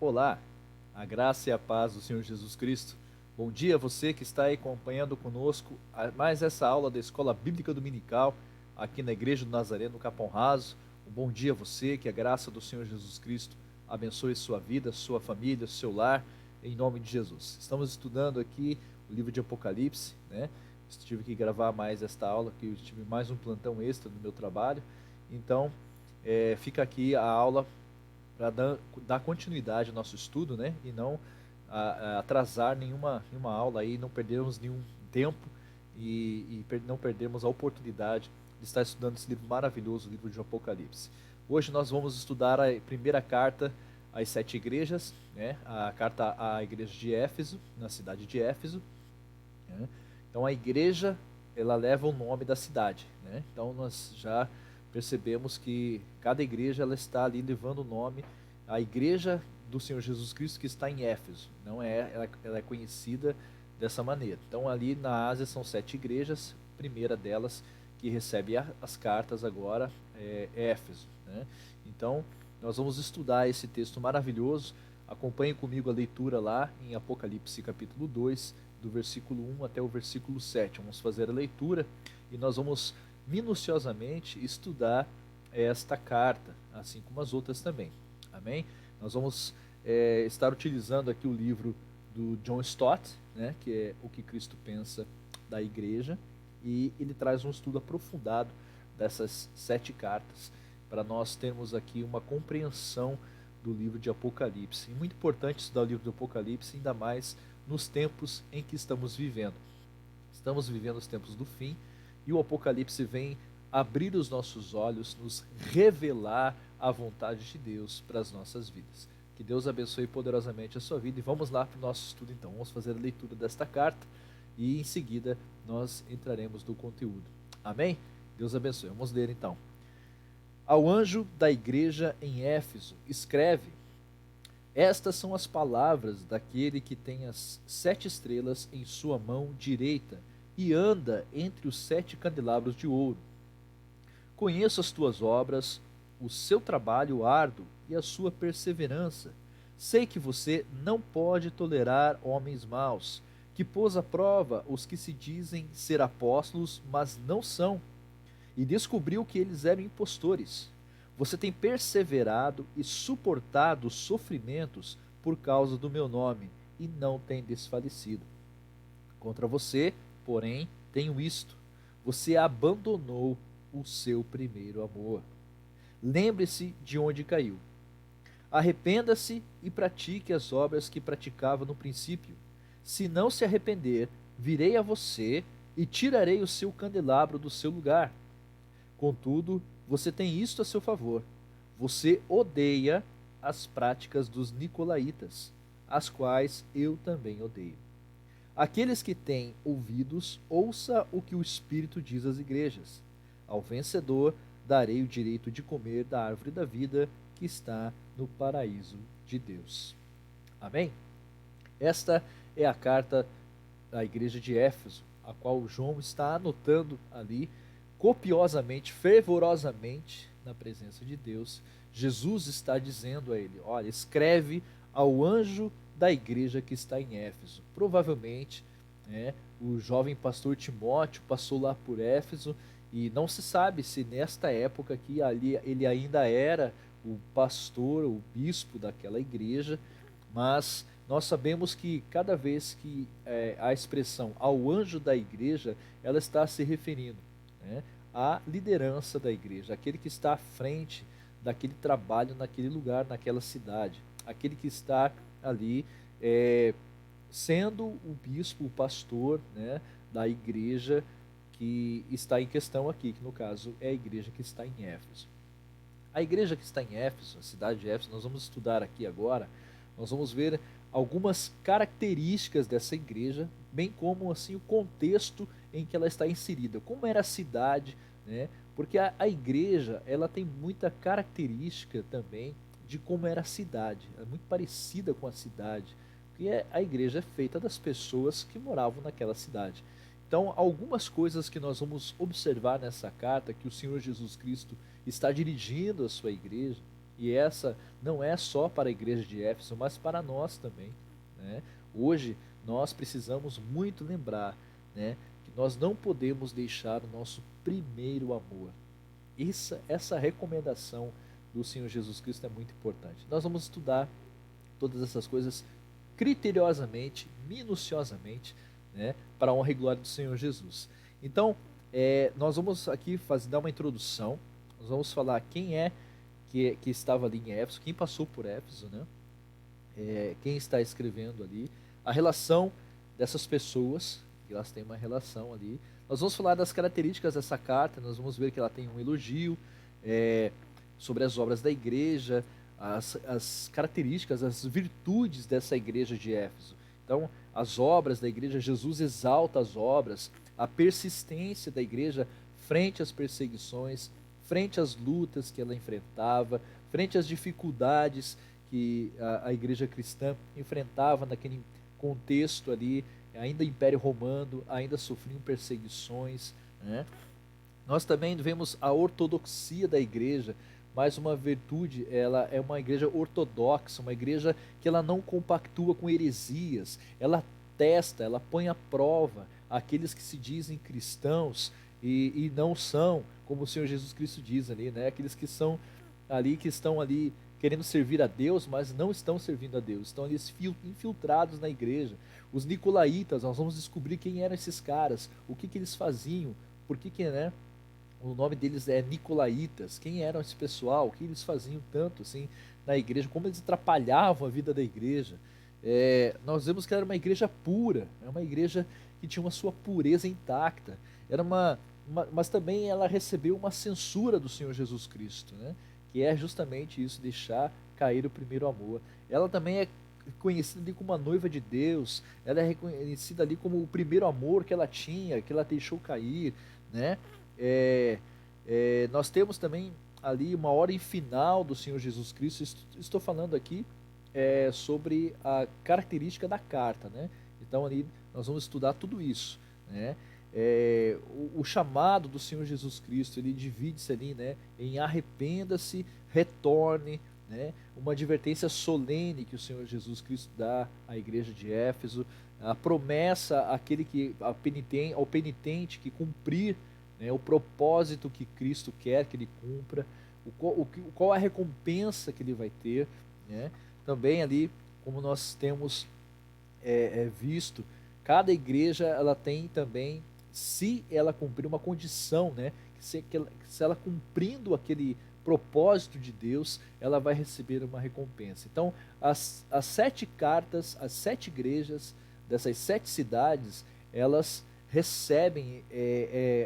Olá, a graça e a paz do Senhor Jesus Cristo. Bom dia a você que está aí acompanhando conosco mais essa aula da Escola Bíblica Dominical aqui na Igreja do Nazareno, no Capão Raso. Um bom dia a você, que a graça do Senhor Jesus Cristo abençoe sua vida, sua família, seu lar, em nome de Jesus. Estamos estudando aqui o livro de Apocalipse, né? Tive que gravar mais esta aula, que eu tive mais um plantão extra no meu trabalho. Então, fica aqui a aula para dar continuidade ao nosso estudo, né? E não atrasar nenhuma aula aí, não perdermos nenhum tempo e não perdermos a oportunidade de estar estudando esse livro maravilhoso, o livro de Apocalipse. Hoje nós vamos estudar a primeira carta às 7 igrejas, né? A carta à igreja de Éfeso, na cidade de Éfeso, né? Então a igreja, ela leva o nome da cidade, né? Então nós já percebemos que cada igreja, ela está ali levando o nome, a igreja do Senhor Jesus Cristo que está em Éfeso, não é, ela é conhecida dessa maneira. Então ali na Ásia são 7 igrejas, a primeira delas que recebe as cartas agora é Éfeso, né? Então nós vamos estudar esse texto maravilhoso. Acompanhe comigo a leitura lá em Apocalipse capítulo 2, do versículo 1 até o versículo 7. Vamos fazer a leitura e nós vamos minuciosamente estudar esta carta, assim como as outras também. Amém? Nós vamos estar utilizando aqui o livro do John Stott, né, que é O que Cristo Pensa da Igreja, e ele traz um estudo aprofundado dessas 7 cartas, para nós termos aqui uma compreensão do livro de Apocalipse. E muito importante estudar o livro do Apocalipse, ainda mais nos tempos em que estamos vivendo. Estamos vivendo os tempos do fim, e o Apocalipse vem abrir os nossos olhos, nos revelar a vontade de Deus para as nossas vidas. Que Deus abençoe poderosamente a sua vida, e vamos lá para o nosso estudo então. Vamos fazer a leitura desta carta e em seguida nós entraremos no conteúdo. Amém? Deus abençoe. Vamos ler então. Ao anjo da igreja em Éfeso, escreve: estas são as palavras daquele que tem as 7 estrelas em sua mão direita e anda entre os 7 candelabros de ouro. Conheço as tuas obras, o seu trabalho árduo e a sua perseverança. Sei que você não pode tolerar homens maus, que pôs à prova os que se dizem ser apóstolos, mas não são, e descobriu que eles eram impostores. Você tem perseverado e suportado os sofrimentos por causa do meu nome, e não tem desfalecido. Contra você, porém, tenho isto: você abandonou o seu primeiro amor. Lembre-se de onde caiu. Arrependa-se e pratique as obras que praticava no princípio. Se não se arrepender, virei a você e tirarei o seu candelabro do seu lugar. Contudo, você tem isto a seu favor: você odeia as práticas dos nicolaítas, as quais eu também odeio. Aqueles que têm ouvidos, ouça o que o Espírito diz às igrejas. Ao vencedor darei o direito de comer da árvore da vida que está no paraíso de Deus. Amém? Esta é a carta da igreja de Éfeso, a qual João está anotando ali copiosamente, fervorosamente, na presença de Deus. Jesus está dizendo a ele: olha, escreve ao anjo da igreja que está em Éfeso. Provavelmente, né, o jovem pastor Timóteo passou lá por Éfeso, e não se sabe se nesta época aqui ali ele ainda era o pastor, o bispo daquela igreja, mas nós sabemos que cada vez que a expressão ao anjo da igreja, ela está se referindo, né, à liderança da igreja, aquele que está à frente daquele trabalho naquele lugar, naquela cidade, aquele que está ali sendo o bispo, o pastor, né, da igreja que está em questão aqui, que no caso é a igreja que está em Éfeso. A igreja que está em Éfeso, a cidade de Éfeso, nós vamos estudar aqui agora. Nós vamos ver algumas características dessa igreja, bem como assim o contexto em que ela está inserida, como era a cidade, né? Porque a igreja, ela tem muita característica também de como era a cidade, é muito parecida com a cidade, porque a igreja é feita das pessoas que moravam naquela cidade. Então, algumas coisas que nós vamos observar nessa carta, que o Senhor Jesus Cristo está dirigindo a sua igreja, E essa não é só para a igreja de Éfeso, mas para nós também, né? Hoje nós precisamos muito lembrar, né, que nós não podemos deixar o nosso primeiro amor. Essa recomendação do Senhor Jesus Cristo é muito importante. Nós vamos estudar todas essas coisas criteriosamente, minuciosamente, né, para a honra e glória do Senhor Jesus. Então, nós vamos aqui dar uma introdução, nós vamos falar quem é que estava ali em Éfeso, quem passou por Éfeso, né, quem está escrevendo ali, a relação dessas pessoas, que elas têm uma relação ali. Nós vamos falar das características dessa carta, nós vamos ver que ela tem um elogio sobre as obras da igreja, as características, as virtudes dessa igreja de Éfeso. Então, as obras da igreja, Jesus exalta as obras, a persistência da igreja frente às perseguições, frente às lutas que ela enfrentava, frente às dificuldades que a igreja cristã enfrentava naquele contexto ali, ainda Império Romano, ainda sofriam perseguições, né? Nós também vemos a ortodoxia da igreja, mais uma virtude, ela é uma igreja ortodoxa, uma igreja que ela não compactua com heresias, ela testa, ela põe à prova aqueles que se dizem cristãos e não são, como o Senhor Jesus Cristo diz ali, né? Aqueles que são ali, que estão ali querendo servir a Deus, mas não estão servindo a Deus, estão ali infiltrados na igreja. Os nicolaítas, nós vamos descobrir quem eram esses caras, o que eles faziam, por que, né? O nome deles é Nicolaítas. Quem eram esse pessoal? O que eles faziam tanto assim na igreja? Como eles atrapalhavam a vida da igreja? Nós vemos que era uma igreja pura, é uma igreja que tinha uma sua pureza intacta. Era mas também ela recebeu uma censura do Senhor Jesus Cristo, né? Que é justamente isso, deixar cair o primeiro amor. Ela também é conhecida ali como a noiva de Deus, ela é reconhecida ali como o primeiro amor que ela tinha, que ela deixou cair, né? É, nós temos também ali uma ordem final do Senhor Jesus Cristo. Estou falando aqui sobre a característica da carta, né? Então ali nós vamos estudar tudo isso, né? O chamado do Senhor Jesus Cristo, ele divide-se ali, né, em arrependa-se, retorne, né? Uma advertência solene que o Senhor Jesus Cristo dá à igreja de Éfeso, a promessa ao penitente que cumprir, né, o propósito que Cristo quer que ele cumpra, qual a recompensa que ele vai ter, né? Também ali, como nós temos visto, cada igreja ela tem também, se ela cumprir uma condição, né, se ela cumprindo aquele propósito de Deus, ela vai receber uma recompensa. Então, as 7 cartas, as 7 igrejas dessas 7 cidades, elas recebem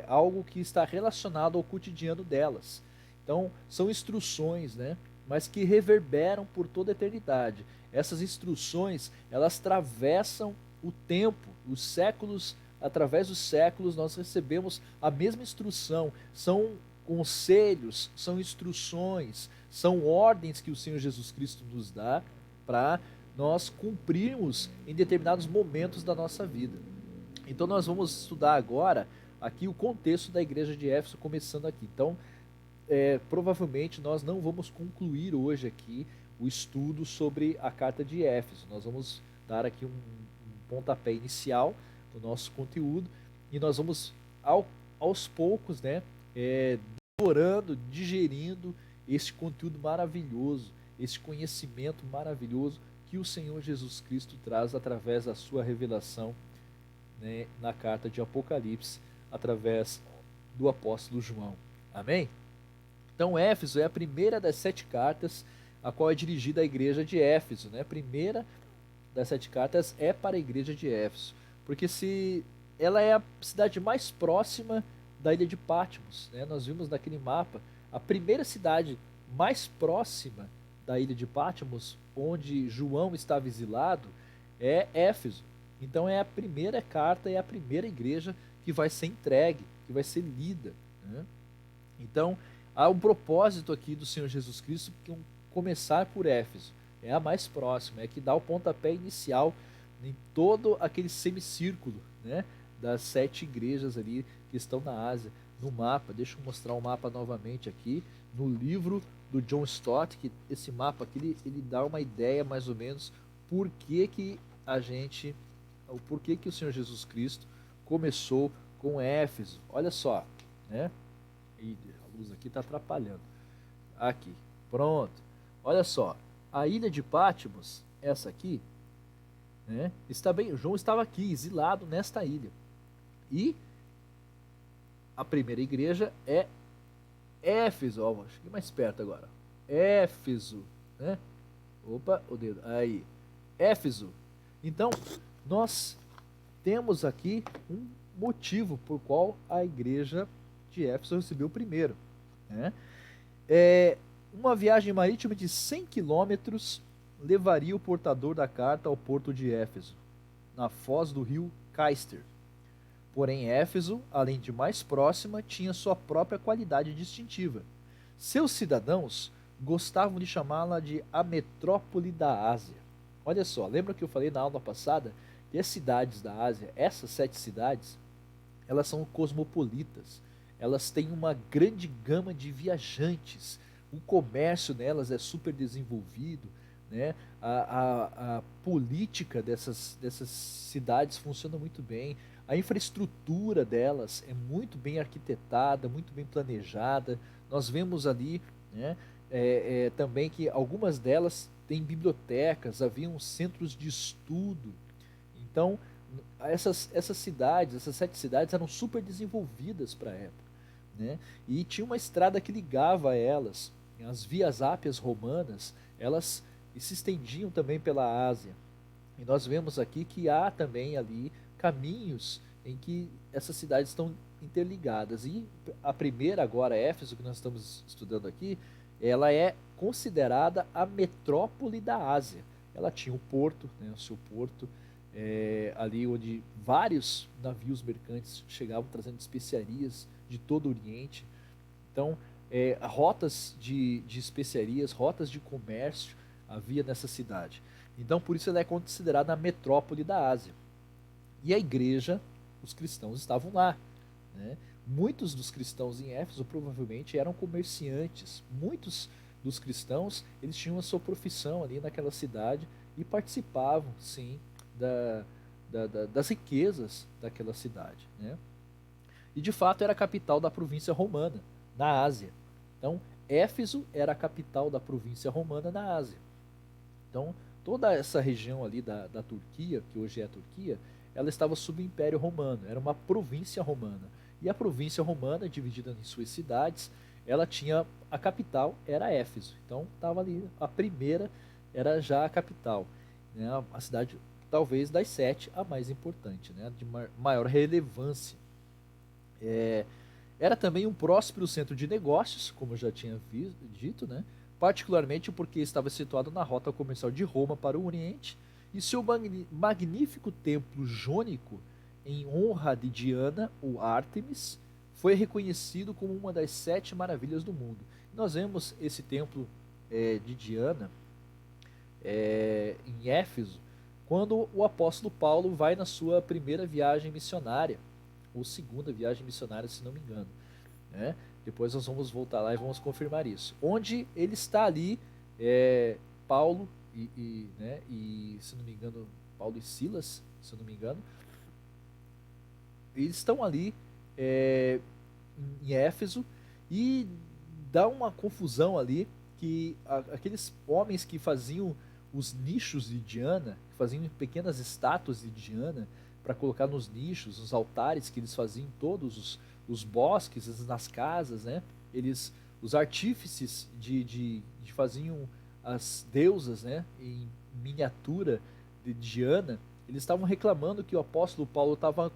algo que está relacionado ao cotidiano delas. Então, são instruções, né, mas que reverberam por toda a eternidade. Essas instruções, elas atravessam o tempo, os séculos. Através dos séculos nós recebemos a mesma instrução, são conselhos, são instruções, são ordens que o Senhor Jesus Cristo nos dá para nós cumprirmos em determinados momentos da nossa vida. Então nós vamos estudar agora aqui o contexto da igreja de Éfeso, começando aqui. Então, provavelmente nós não vamos concluir hoje aqui o estudo sobre a carta de Éfeso. Nós vamos dar aqui um pontapé inicial do nosso conteúdo e nós vamos aos poucos, né, devorando, digerindo esse conteúdo maravilhoso, esse conhecimento maravilhoso que o Senhor Jesus Cristo traz através da sua revelação, né, na carta de Apocalipse, através do apóstolo João. Amém? Então, Éfeso é a primeira das 7 cartas a qual é dirigida à igreja de Éfeso, né? A primeira das 7 cartas é para a igreja de Éfeso, porque se ela é a cidade mais próxima da ilha de Patmos, né? Nós vimos naquele mapa a primeira cidade mais próxima da ilha de Patmos, onde João estava exilado, é Éfeso. Então é a primeira carta, é a primeira igreja que vai ser entregue, que vai ser lida, né? Então há um propósito aqui do Senhor Jesus Cristo, que começar por Éfeso. É a mais próxima, é que dá o pontapé inicial em todo aquele semicírculo, né, das 7 igrejas ali que estão na Ásia. No mapa, deixa eu mostrar o mapa novamente aqui, no livro do John Stott, que esse mapa aqui ele dá uma ideia mais ou menos por que que o porquê que o Senhor Jesus Cristo começou com Éfeso. Olha só, né? E a luz aqui está atrapalhando. Aqui, pronto. Olha só, a ilha de Patmos, essa aqui, né? João estava aqui, exilado nesta ilha. E a primeira igreja é Éfeso. Ó, vou chegar mais perto agora. Éfeso, né? Opa, o dedo. Aí. Éfeso. Então, nós temos aqui um motivo por qual a igreja de Éfeso recebeu primeiro, né? Uma viagem marítima de 100 quilômetros levaria o portador da carta ao porto de Éfeso, na foz do rio Caister. Porém, Éfeso, além de mais próxima, tinha sua própria qualidade distintiva. Seus cidadãos gostavam de chamá-la de a metrópole da Ásia. Olha só, lembra que eu falei na aula passada que as cidades da Ásia, essas 7 cidades, elas são cosmopolitas. Elas têm uma grande gama de viajantes. O comércio nelas é super desenvolvido, né? A política dessas cidades funciona muito bem. A infraestrutura delas é muito bem arquitetada, muito bem planejada. Nós vemos ali, né, também que algumas delas têm bibliotecas, haviam centros de estudo. Então, essas cidades, essas 7 cidades eram super desenvolvidas para a época, né? E tinha uma estrada que ligava elas. As vias ápias romanas, elas se estendiam também pela Ásia. E nós vemos aqui que há também ali caminhos em que essas cidades estão interligadas. E a primeira agora, Éfeso, que nós estamos estudando aqui, ela é considerada a metrópole da Ásia. Ela tinha um porto, né, o seu porto, ali onde vários navios mercantes chegavam trazendo especiarias de todo o Oriente. Então, rotas de especiarias, rotas de comércio havia nessa cidade. Então, por isso ela é considerada a metrópole da Ásia. E a igreja, os cristãos estavam lá, né? Muitos dos cristãos em Éfeso provavelmente eram comerciantes. Muitos dos cristãos, eles tinham a sua profissão ali naquela cidade e participavam, sim, das riquezas daquela cidade, né? E de fato era a capital da província romana, na Ásia. Então, Éfeso era a capital da província romana na Ásia. Então, toda essa região ali da Turquia, que hoje é a Turquia, ela estava sob o Império Romano, era uma província romana. E a província romana, dividida em suas cidades, ela tinha a capital, era Éfeso. Então, estava ali, a primeira era já a capital, né? A cidade, talvez das 7, a mais importante, né? De maior relevância. Era também um próspero centro de negócios, como eu já tinha dito, né? Particularmente porque estava situado na rota comercial de Roma para o Oriente, e seu magnífico templo jônico, em honra de Diana, ou Ártemis, foi reconhecido como uma das 7 maravilhas do mundo. Nós vemos esse templo de Diana em Éfeso, quando o apóstolo Paulo vai na sua primeira viagem missionária, ou segunda viagem missionária, se não me engano, né? Depois nós vamos voltar lá e vamos confirmar isso. Onde ele está ali, Paulo né, e, se não me engano, Paulo e Silas, se eu não me engano, eles estão ali em Éfeso, e dá uma confusão ali, que aqueles homens que faziam os nichos de Diana, que faziam pequenas estátuas de Diana para colocar nos nichos, nos altares que eles faziam em todos os bosques, nas casas, né? Os artífices de faziam as deusas, né, em miniatura de Diana, eles estavam reclamando que o apóstolo Paulo estava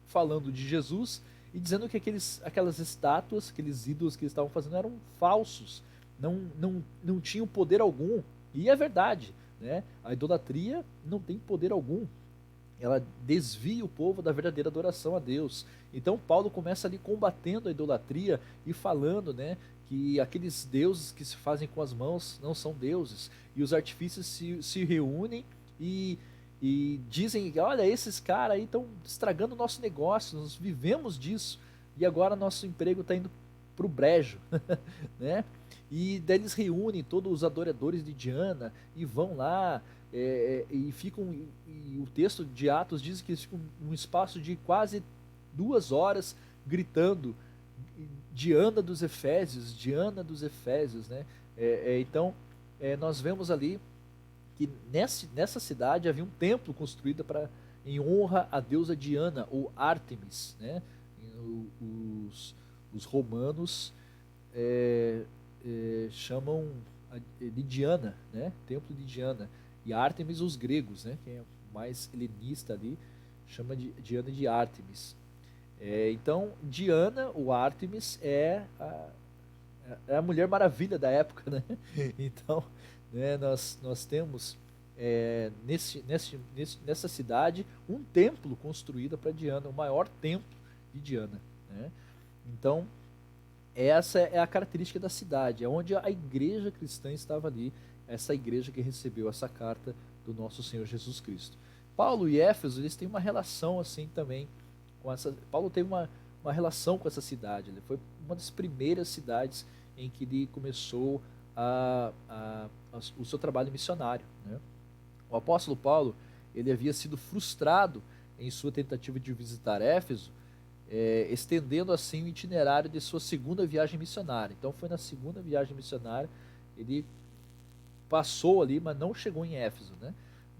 falando de Jesus e dizendo que aquelas estátuas, aqueles ídolos que eles estavam fazendo eram falsos, não tinham poder algum. E é verdade, né? A idolatria não tem poder algum. Ela desvia o povo da verdadeira adoração a Deus. Então Paulo começa ali combatendo a idolatria e falando, né, que aqueles deuses que se fazem com as mãos não são deuses. E os artifícios se reúnem e dizem, olha, esses caras aí estão estragando o nosso negócio, nós vivemos disso, e agora nosso emprego está indo para o brejo, né? E daí eles reúnem todos os adoradores de Diana e vão lá e ficam. E o texto de Atos diz que eles ficam num espaço de quase 2 horas gritando Diana dos Efésios, Diana dos Efésios, né? Então nós vemos ali que nessa cidade havia um templo construído em honra à deusa Diana ou Ártemis, né? Os romanos chamam de Diana, né? Templo de Diana. E Ártemis os gregos, né? Quem é mais helenista ali chama de Diana de Ártemis. Então Diana, o Ártemis, é a Mulher Maravilha da época, né? Então, né, nós temos nessa cidade um templo construído para Diana, o maior templo de Diana, né? Então, essa é a característica da cidade, é onde a igreja cristã estava ali, essa igreja que recebeu essa carta do nosso Senhor Jesus Cristo. Paulo e Éfeso, eles têm uma relação assim também com essa. Paulo teve uma relação com essa cidade, ele foi uma das primeiras cidades em que ele começou o seu trabalho missionário, né? O apóstolo Paulo, ele havia sido frustrado em sua tentativa de visitar Éfeso, estendendo assim o itinerário de sua segunda viagem missionária. Então foi na segunda viagem missionária, ele passou ali, mas não chegou em Éfeso, né?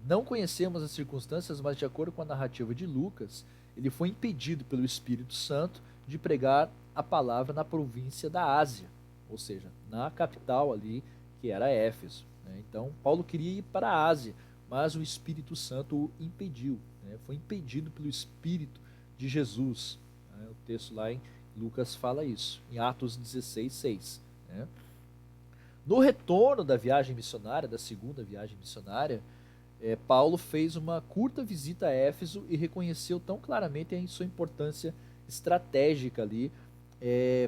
Não conhecemos as circunstâncias, mas de acordo com a narrativa de Lucas, ele foi impedido pelo Espírito Santo de pregar a palavra na província da Ásia, ou seja, na capital ali, que era Éfeso, né? Então Paulo queria ir para a Ásia, mas o Espírito Santo o impediu, né? Foi impedido pelo Espírito de Jesus, né? O texto lá em Lucas fala isso, em Atos 16, 6, né? No retorno da viagem missionária, da segunda viagem missionária, Paulo fez uma curta visita a Éfeso e reconheceu tão claramente a sua importância estratégica ali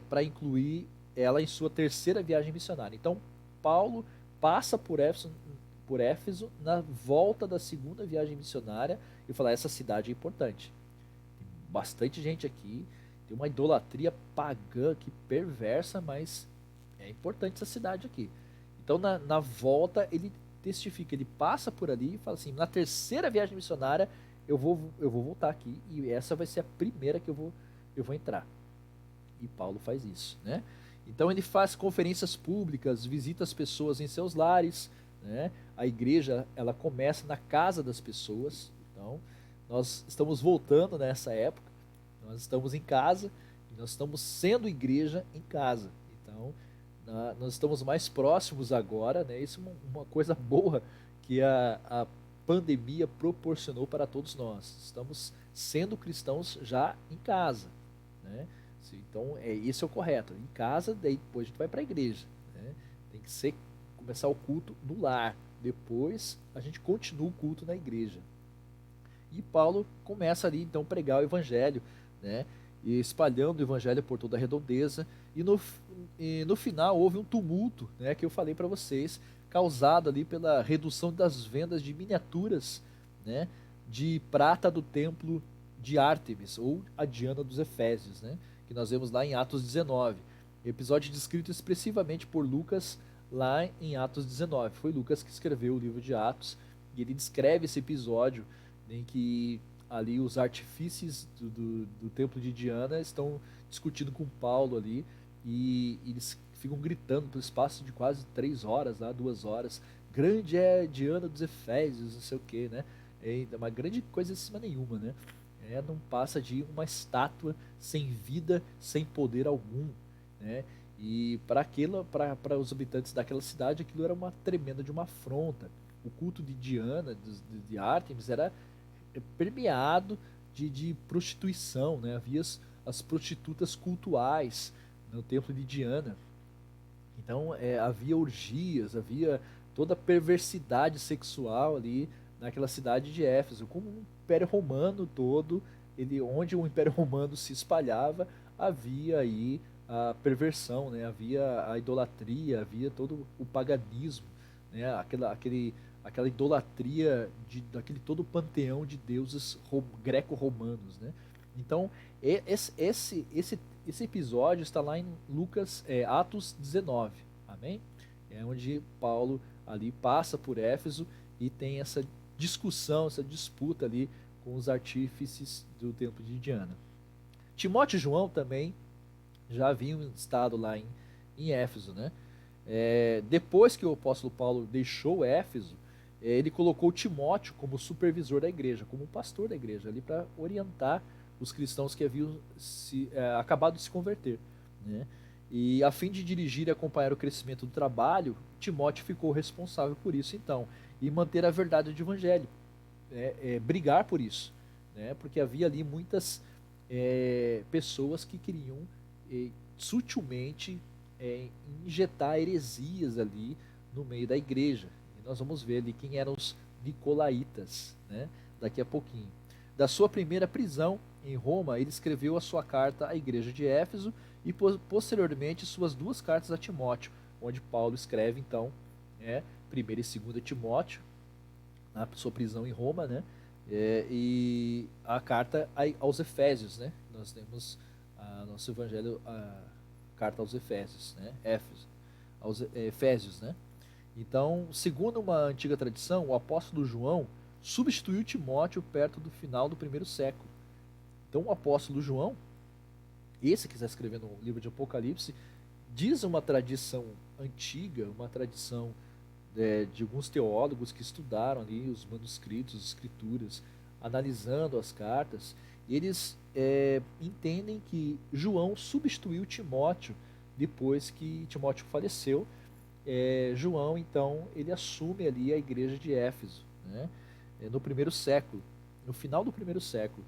para incluir ela em sua terceira viagem missionária. Então, Paulo passa por Éfeso na volta da segunda viagem missionária e fala: essa cidade é importante. Tem bastante gente aqui, tem uma idolatria pagã que perversa, mas é importante essa cidade aqui. Então, na volta, ele testifica, ele passa por ali e fala assim: na terceira viagem missionária eu vou voltar aqui e essa vai ser a primeira que eu vou entrar. E Paulo faz isso, né? Então ele faz conferências públicas, visita as pessoas em seus lares, né? A igreja, ela começa na casa das pessoas. Então nós estamos voltando nessa época, nós estamos em casa e nós estamos sendo igreja em casa. Então nós estamos mais próximos agora, né? Isso é uma coisa boa que a pandemia proporcionou para todos nós. Estamos sendo cristãos já em casa, né? Então, esse é o correto. Em casa, daí depois a gente vai para a igreja, né? Tem que começar o culto no lar. Depois a gente continua o culto na igreja. E Paulo começa ali então a pregar o evangelho, né? E espalhando o evangelho por toda a redondeza. E no final houve um tumulto, né? Que eu falei para vocês, causado ali pela redução das vendas de miniaturas, né? De prata do templo de Ártemis, ou a Diana dos Efésios, né? Que nós vemos lá em Atos 19. Episódio descrito expressivamente por Lucas lá em Atos 19. Foi Lucas que escreveu o livro de Atos e ele descreve esse episódio em que ali os artifícios do templo de Diana estão discutindo com Paulo ali e eles ficam gritando pelo espaço de quase 3 horas, lá, 2 horas. Grande é Diana dos Efésios, não sei o que, né? É uma grande coisa em cima nenhuma, né? Não passa de uma estátua sem vida, sem poder algum, né? E para os habitantes daquela cidade, aquilo era uma tremenda de uma afronta. O culto de Diana, de Ártemis, era permeado de prostituição, né? Havia as prostitutas cultuais no templo de Diana. Então havia orgias, havia toda a perversidade sexual ali naquela cidade de Éfeso, como um Império Romano todo, onde o Império Romano se espalhava, havia aí a perversão, né? Havia a idolatria, havia todo o paganismo, né? Aquela idolatria daquele todo o panteão de deuses greco-romanos, né? Então esse episódio está lá em Atos 19, Amém? É onde Paulo ali passa por Éfeso e tem essa discussão, essa disputa ali com os artífices do templo de Diana. Timóteo e João também já haviam estado lá em Éfeso, né? Depois que o apóstolo Paulo deixou Éfeso, ele colocou Timóteo como supervisor da igreja, como pastor da igreja, ali para orientar os cristãos que haviam acabado de se converter, né? E a fim de dirigir e acompanhar o crescimento do trabalho, Timóteo ficou responsável por isso, então, e manter a verdade do evangelho, brigar por isso, né? Porque havia ali muitas pessoas que queriam sutilmente injetar heresias ali no meio da igreja. E nós vamos ver ali quem eram os nicolaítas, né? Daqui a pouquinho. Da sua primeira prisão em Roma, ele escreveu a sua carta à igreja de Éfeso e posteriormente suas duas cartas a Timóteo, onde Paulo escreve então, 1ª e 2ª Timóteo, na sua prisão em Roma, né? E a carta aos Efésios, né? Nós temos nosso evangelho, a carta aos Efésios, né? Efésios, né? Então, segundo uma antiga tradição, o apóstolo João substituiu Timóteo perto do final do primeiro século. Então, o apóstolo João, esse que está escrevendo o livro de Apocalipse, diz uma tradição antiga, uma tradição de alguns teólogos que estudaram ali os manuscritos, as escrituras, analisando as cartas, eles entendem que João substituiu Timóteo depois que Timóteo faleceu. João, então, ele assume ali a igreja de Éfeso, né? No primeiro século, no final do primeiro século,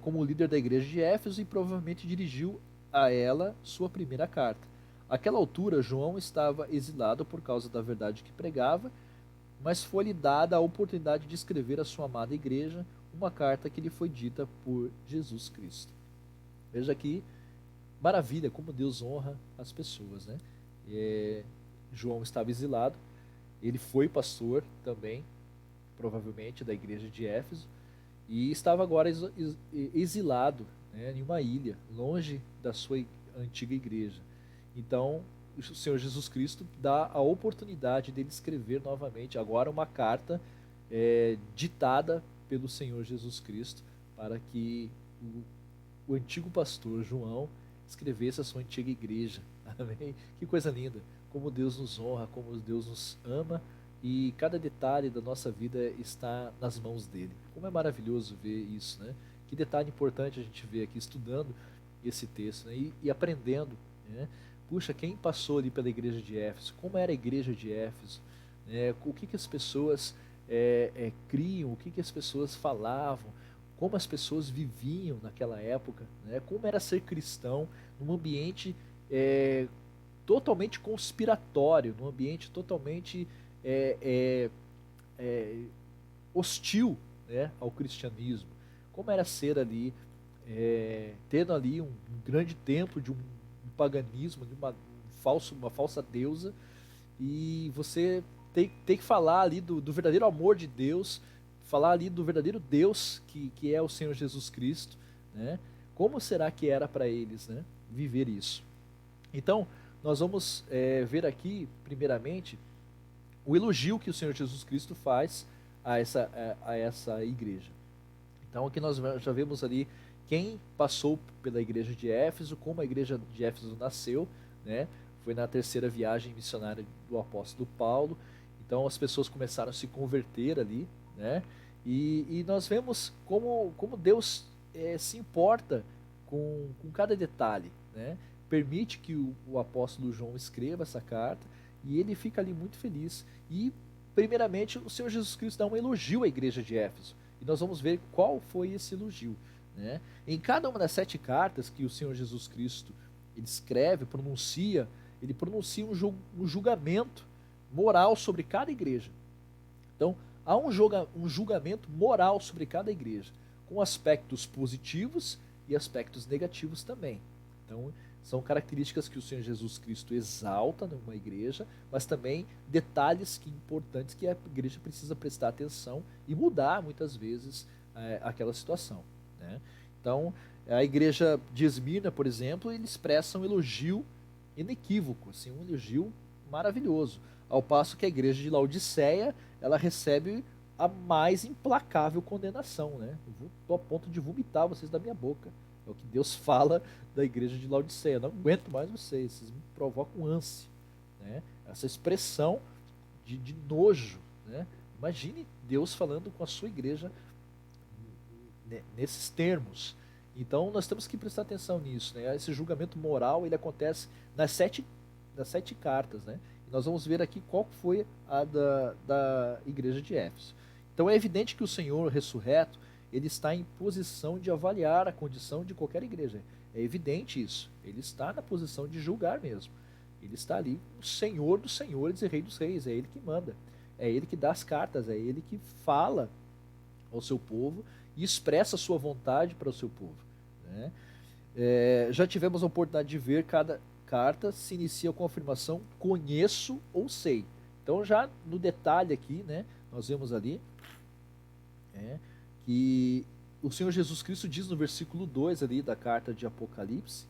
como líder da igreja de Éfeso, e provavelmente dirigiu a ela sua primeira carta. Àquela altura, João estava exilado por causa da verdade que pregava, mas foi-lhe dada a oportunidade de escrever à sua amada igreja uma carta que lhe foi dita por Jesus Cristo. Veja aqui, maravilha, como Deus honra as pessoas, né? João estava exilado, ele foi pastor também, provavelmente, da igreja de Éfeso, e estava agora exilado, né, em uma ilha, longe da sua antiga igreja. Então, o Senhor Jesus Cristo dá a oportunidade dele escrever novamente, agora uma carta ditada pelo Senhor Jesus Cristo, para que o antigo pastor João escrevesse a sua antiga igreja. Amém? Que coisa linda! Como Deus nos honra, como Deus nos ama, e cada detalhe da nossa vida está nas mãos dele. Como é maravilhoso ver isso, né? Que detalhe importante a gente vê aqui estudando esse texto, né? E aprendendo, né? Puxa, quem passou ali pela igreja de Éfeso? Como era a igreja de Éfeso? O que as pessoas criam? O que as pessoas falavam? Como as pessoas viviam naquela época? Né? Como era ser cristão num ambiente totalmente conspiratório, num ambiente totalmente hostil, né, ao cristianismo. Como era ser ali, tendo ali um grande templo de um paganismo, de uma falsa deusa, e você tem que falar ali do verdadeiro amor de Deus, falar ali do verdadeiro Deus que é o Senhor Jesus Cristo, né? Como será que era para eles, né, viver isso? Então, nós vamos ver aqui, primeiramente, o elogio que o Senhor Jesus Cristo faz a essa igreja. Então, aqui nós já vemos ali quem passou pela igreja de Éfeso, como a igreja de Éfeso nasceu, né? Foi na terceira viagem missionária do apóstolo Paulo. Então, as pessoas começaram a se converter ali, né? E nós vemos como Deus se importa com cada detalhe, né? Permite que o apóstolo João escreva essa carta, e ele fica ali muito feliz. E, primeiramente, o Senhor Jesus Cristo dá um elogio à igreja de Éfeso. E nós vamos ver qual foi esse elogio, né? Em cada uma das 7 cartas que o Senhor Jesus Cristo ele escreve, ele pronuncia um julgamento moral sobre cada igreja. Então, há um julgamento moral sobre cada igreja, com aspectos positivos e aspectos negativos também. Então, são características que o Senhor Jesus Cristo exalta numa igreja, mas também detalhes importantes que a igreja precisa prestar atenção e mudar, muitas vezes, aquela situação, né? Então, a igreja de Esmirna, por exemplo, ele expressa um elogio inequívoco, assim, um elogio maravilhoso. Ao passo que a igreja de Laodiceia, ela recebe a mais implacável condenação, né? Estou a ponto de vomitar vocês da minha boca. É o que Deus fala da igreja de Laodiceia. Não aguento mais vocês me provocam ânsia, né? Essa expressão de nojo, né? Imagine Deus falando com a sua igreja nesses termos. Então nós temos que prestar atenção nisso, né? Esse julgamento moral ele acontece nas sete cartas, né? E nós vamos ver aqui qual foi a da igreja de Éfeso. Então é evidente que o Senhor ressurreto ele está em posição de avaliar a condição de qualquer igreja. É evidente isso. Ele está na posição de julgar mesmo. Ele está ali, o Senhor dos senhores e Rei dos reis. É Ele que manda. É Ele que dá as cartas. É Ele que fala ao seu povo e expressa a sua vontade para o seu povo, né? Já tivemos a oportunidade de ver cada carta se inicia com a afirmação conheço ou sei. Então já no detalhe aqui, né, nós vemos ali que o Senhor Jesus Cristo diz no versículo 2 ali da carta de Apocalipse,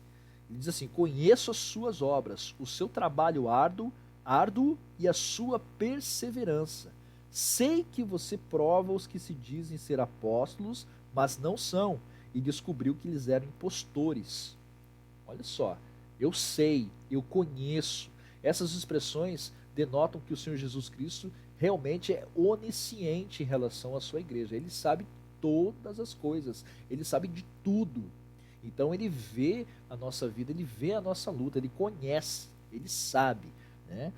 ele diz assim: conheço as suas obras, o seu trabalho árduo e a sua perseverança. Sei que você prova os que se dizem ser apóstolos, mas não são, e descobriu que eles eram impostores. Olha só, eu sei, eu conheço. Essas expressões denotam que o Senhor Jesus Cristo realmente é onisciente em relação à sua igreja. Ele sabe todas as coisas, ele sabe de tudo. Então ele vê a nossa vida, ele vê a nossa luta, ele conhece, ele sabe, né?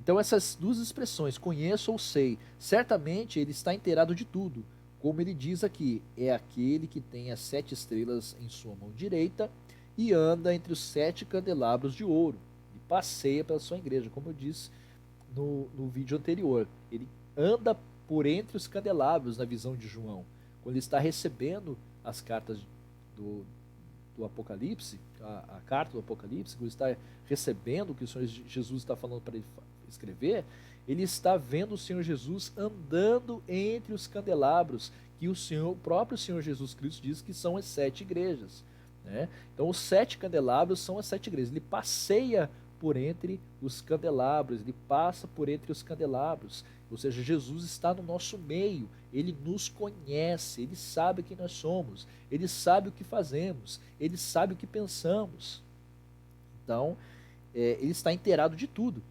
Então essas duas expressões, conheço ou sei, certamente ele está inteirado de tudo. Como ele diz aqui, é aquele que tem as 7 estrelas em sua mão direita e anda entre os 7 candelabros de ouro e passeia pela sua igreja, como eu disse no vídeo anterior. Ele anda por entre os candelabros na visão de João. Quando ele está recebendo as cartas do Apocalipse, a carta do Apocalipse, quando ele está recebendo o que o Senhor Jesus está falando para ele escrever, ele está vendo o Senhor Jesus andando entre os candelabros, que o próprio Senhor Jesus Cristo diz que são as 7 igrejas, né? Então os 7 candelabros são as 7 igrejas. Ele passeia por entre os candelabros, ele passa por entre os candelabros, ou seja, Jesus está no nosso meio, ele nos conhece, ele sabe quem nós somos, ele sabe o que fazemos, ele sabe o que pensamos. Então, ele está inteirado de tudo.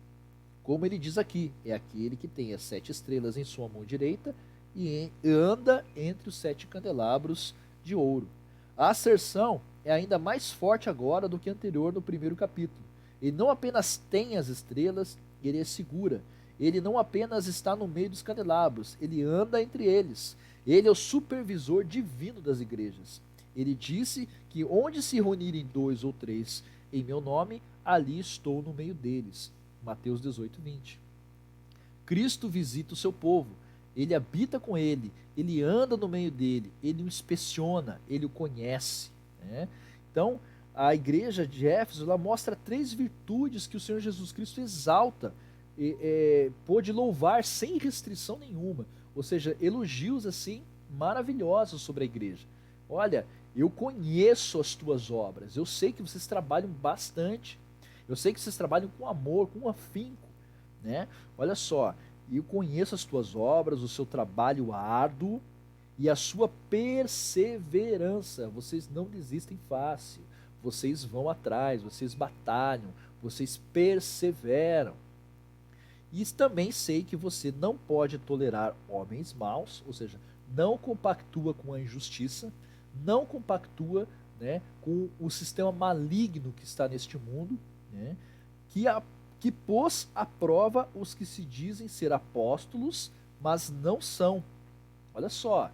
Como ele diz aqui, é aquele que tem as 7 estrelas em sua mão direita e anda entre os 7 candelabros de ouro. A asserção é ainda mais forte agora do que anterior no primeiro capítulo. Ele não apenas tem as estrelas, ele as segura. Ele não apenas está no meio dos candelabros, ele anda entre eles. Ele é o supervisor divino das igrejas. Ele disse que onde se reunirem 2 ou 3 em meu nome, ali estou no meio deles. Mateus 18, 20. Cristo visita o seu povo, ele habita com ele, ele anda no meio dele, ele o inspeciona, ele o conhece, né? Então, a igreja de Éfeso ela mostra 3 virtudes que o Senhor Jesus Cristo exalta, pôde louvar sem restrição nenhuma, ou seja, elogios assim maravilhosos sobre a igreja. Olha, eu conheço as tuas obras, eu sei que vocês trabalham bastante, eu sei que vocês trabalham com amor, com afinco, né? Olha só, eu conheço as tuas obras, o seu trabalho árduo e a sua perseverança. Vocês não desistem fácil, vocês vão atrás, vocês batalham, vocês perseveram. E também sei que você não pode tolerar homens maus, ou seja, não compactua com a injustiça, não compactua, né, com o sistema maligno que está neste mundo, né, que pôs à prova os que se dizem ser apóstolos, mas não são. Olha só,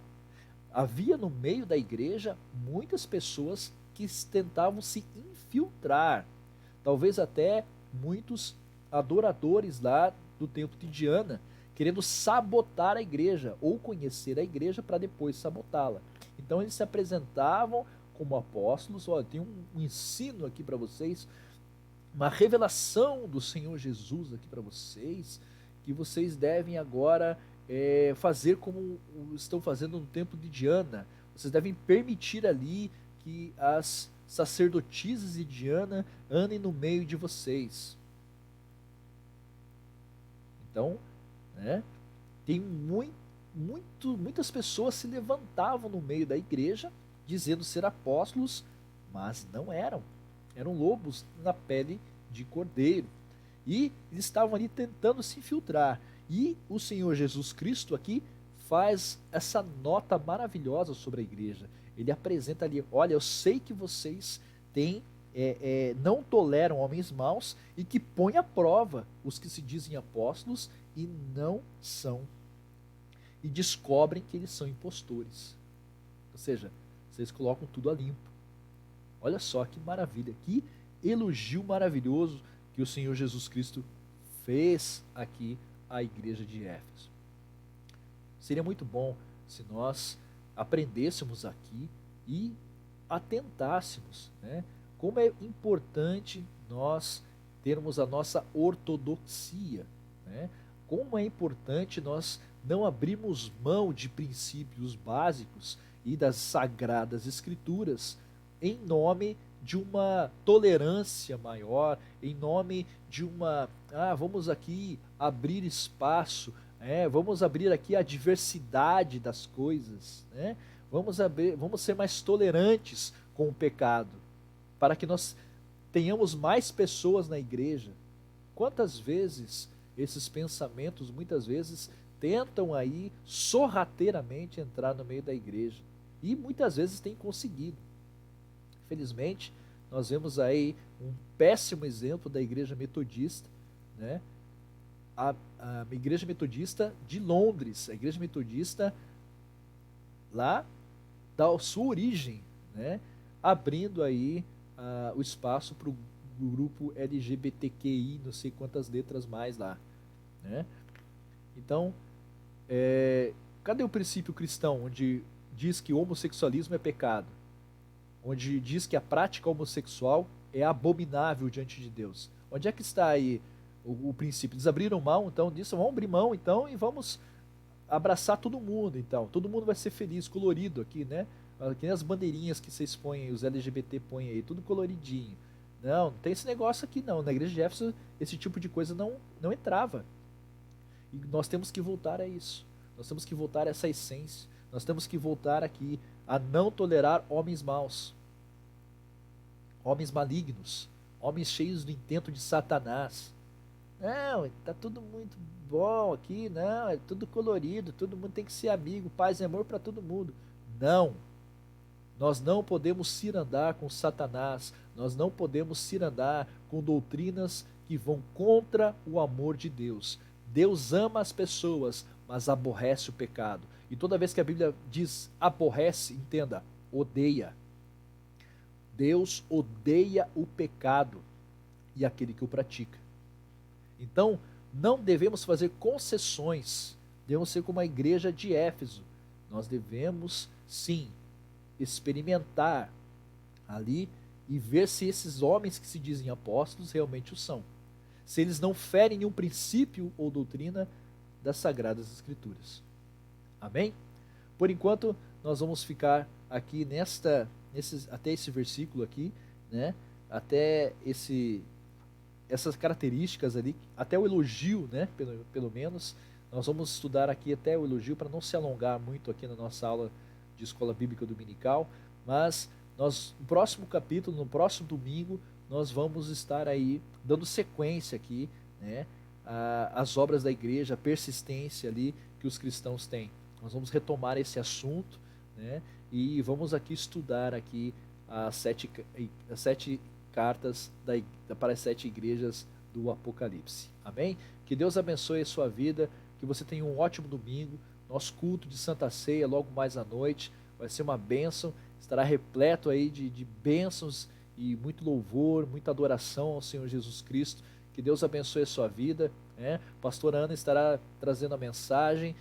havia no meio da igreja muitas pessoas que tentavam se infiltrar, talvez até muitos adoradores lá do templo de Diana, querendo sabotar a igreja ou conhecer a igreja para depois sabotá-la. Então eles se apresentavam como apóstolos. Olha, tem um ensino aqui para vocês, uma revelação do Senhor Jesus aqui para vocês, que vocês devem agora fazer como estão fazendo no templo de Diana. Vocês devem permitir ali que as sacerdotisas de Diana andem no meio de vocês. Então, né, tem muitas pessoas se levantavam no meio da igreja dizendo ser apóstolos, mas não eram. Eram lobos na pele de cordeiro. E eles estavam ali tentando se infiltrar. E o Senhor Jesus Cristo aqui faz essa nota maravilhosa sobre a igreja. Ele apresenta ali: olha, eu sei que vocês têm, não toleram homens maus e que põem à prova os que se dizem apóstolos e não são. E descobrem que eles são impostores. Ou seja, vocês colocam tudo a limpo. Olha só que maravilha, que elogio maravilhoso que o Senhor Jesus Cristo fez aqui à igreja de Éfeso. Seria muito bom se nós aprendêssemos aqui e atentássemos, né, como é importante nós termos a nossa ortodoxia, né, como é importante nós não abrirmos mão de princípios básicos e das sagradas escrituras em nome de uma tolerância maior, em nome de uma, vamos aqui abrir espaço, vamos abrir aqui a diversidade das coisas, né? Vamos ser mais tolerantes com o pecado, para que nós tenhamos mais pessoas na igreja. Quantas vezes esses pensamentos, muitas vezes, tentam aí sorrateiramente entrar no meio da igreja, e muitas vezes têm conseguido. Infelizmente, nós vemos aí um péssimo exemplo da igreja metodista, né? A igreja metodista de Londres, a igreja metodista lá da sua origem, né? Abrindo aí o espaço para o grupo LGBTQI, não sei quantas letras mais lá, né? Então, cadê o princípio cristão onde diz que o homossexualismo é pecado? Onde diz que a prática homossexual é abominável diante de Deus? Onde é que está aí o princípio? Eles abriram mão, então, disso, vamos abrir mão, então, e vamos abraçar todo mundo, então. Todo mundo vai ser feliz, colorido aqui, né? Aqui as bandeirinhas que vocês põem, os LGBT põem aí, tudo coloridinho. Não tem esse negócio aqui não. Na igreja de Éfeso, esse tipo de coisa não entrava. E nós temos que voltar a isso. Nós temos que voltar a essa essência. Nós temos que voltar aqui a não tolerar homens maus, homens malignos, homens cheios do intento de Satanás. Não, está tudo muito bom aqui, não, é tudo colorido, todo mundo tem que ser amigo, paz e amor para todo mundo. Não, nós não podemos cirandar com Satanás, nós não podemos cirandar com doutrinas que vão contra o amor de Deus. Deus ama as pessoas, mas aborrece o pecado. E toda vez que a Bíblia diz aborrece, entenda, odeia. Deus odeia o pecado e aquele que o pratica. Então, não devemos fazer concessões, devemos ser como a igreja de Éfeso. Nós devemos, sim, experimentar ali e ver se esses homens que se dizem apóstolos realmente o são. Se eles não ferem nenhum princípio ou doutrina das Sagradas Escrituras. Amém? Por enquanto, nós vamos ficar aqui até esse versículo aqui, né? Até essas características ali, até o elogio, né? Pelo menos, nós vamos estudar aqui até o elogio para não se alongar muito aqui na nossa aula de Escola Bíblica Dominical, mas no próximo capítulo, no próximo domingo, nós vamos estar aí dando sequência aqui, né? As obras da igreja, a persistência ali que os cristãos têm. Nós vamos retomar esse assunto, né? E vamos aqui estudar aqui as sete cartas para as 7 igrejas do Apocalipse. Amém? Que Deus abençoe a sua vida, que você tenha um ótimo domingo. Nosso culto de Santa Ceia, logo mais à noite, vai ser uma bênção, estará repleto aí de bênçãos e muito louvor, muita adoração ao Senhor Jesus Cristo. Que Deus abençoe a sua vida, né? Pastora Ana estará trazendo a mensagem.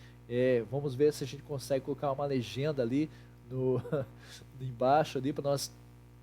Vamos ver se a gente consegue colocar uma legenda ali embaixo ali para nós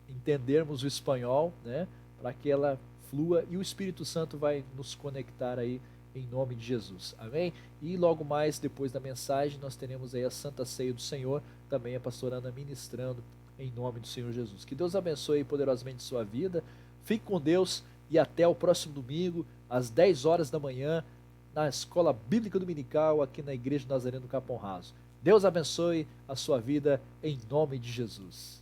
entendermos o espanhol, né? Para que ela flua e o Espírito Santo vai nos conectar aí em nome de Jesus. Amém? E logo mais depois da mensagem nós teremos aí a Santa Ceia do Senhor, também a pastora Ana ministrando em nome do Senhor Jesus. Que Deus abençoe poderosamente sua vida. Fique com Deus e até o próximo domingo às 10 horas da manhã na Escola Bíblica Dominical aqui na Igreja Nazareno do Capão Raso. Deus abençoe a sua vida em nome de Jesus.